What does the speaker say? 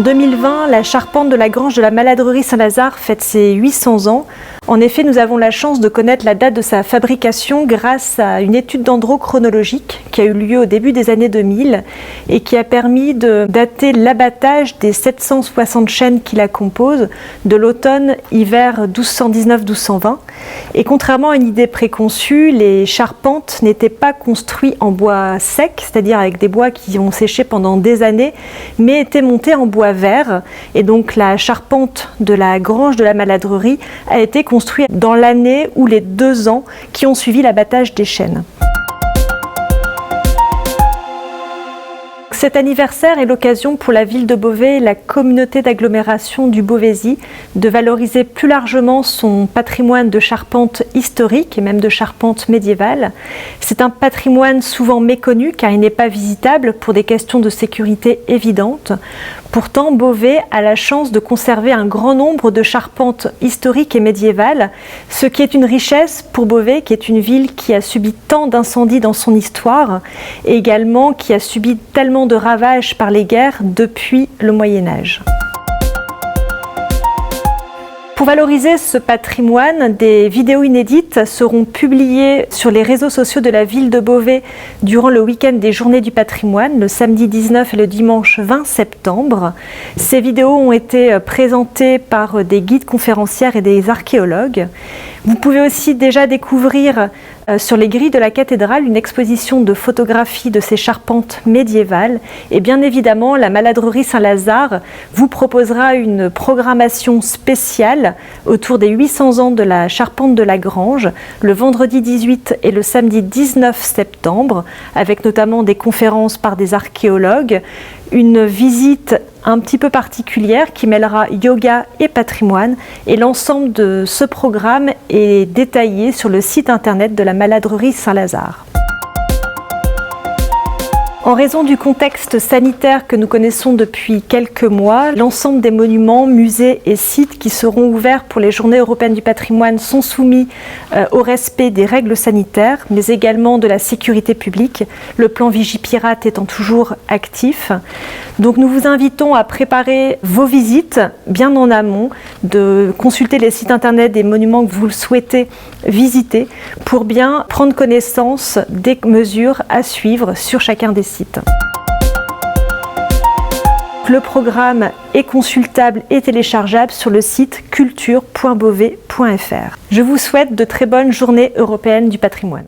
En 2020, la charpente de la grange de la Maladrerie Saint-Lazare fête ses 800 ans. En effet, nous avons la chance de connaître la date de sa fabrication grâce à une étude dendrochronologique qui a eu lieu au début des années 2000 et qui a permis de dater l'abattage des 760 chênes qui la composent de l'automne-hiver 1219-1220. Et contrairement à une idée préconçue, les charpentes n'étaient pas construites en bois sec, c'est-à-dire avec des bois qui ont séché pendant des années, mais étaient montés en bois vert. Et donc la charpente de la grange de la Maladrerie a été construite dans l'année ou les 2 ans qui ont suivi l'abattage des chênes. Cet anniversaire est l'occasion pour la ville de Beauvais et la communauté d'agglomération du Beauvaisis de valoriser plus largement son patrimoine de charpente historique et même de charpente médiévale. C'est un patrimoine souvent méconnu car il n'est pas visitable pour des questions de sécurité évidentes. Pourtant, Beauvais a la chance de conserver un grand nombre de charpentes historiques et médiévales, ce qui est une richesse pour Beauvais, qui est une ville qui a subi tant d'incendies dans son histoire et également qui a subi tellement de ravages par les guerres depuis le Moyen-Âge. Pour valoriser ce patrimoine, des vidéos inédites seront publiées sur les réseaux sociaux de la ville de Beauvais durant le week-end des Journées du patrimoine, le samedi 19 et le dimanche 20 septembre. Ces vidéos ont été présentées par des guides conférencières et des archéologues. Vous pouvez aussi déjà découvrir sur les grilles de la cathédrale une exposition de photographies de ces charpentes médiévales. Et bien évidemment, la Maladrerie Saint-Lazare vous proposera une programmation spéciale autour des 800 ans de la charpente de la grange, le vendredi 18 et le samedi 19 septembre, avec notamment des conférences par des archéologues, une visite un petit peu particulière qui mêlera yoga et patrimoine, et l'ensemble de ce programme est détaillé sur le site internet de la Maladrerie Saint-Lazare. En raison du contexte sanitaire que nous connaissons depuis quelques mois, l'ensemble des monuments, musées et sites qui seront ouverts pour les Journées européennes du patrimoine sont soumis au respect des règles sanitaires, mais également de la sécurité publique, le plan Vigipirate étant toujours actif. Donc nous vous invitons à préparer vos visites bien en amont, de consulter les sites internet des monuments que vous souhaitez visiter pour bien prendre connaissance des mesures à suivre sur chacun des sites. Le programme est consultable et téléchargeable sur le site culture.beauvais.fr. Je vous souhaite de très bonnes journées européennes du patrimoine.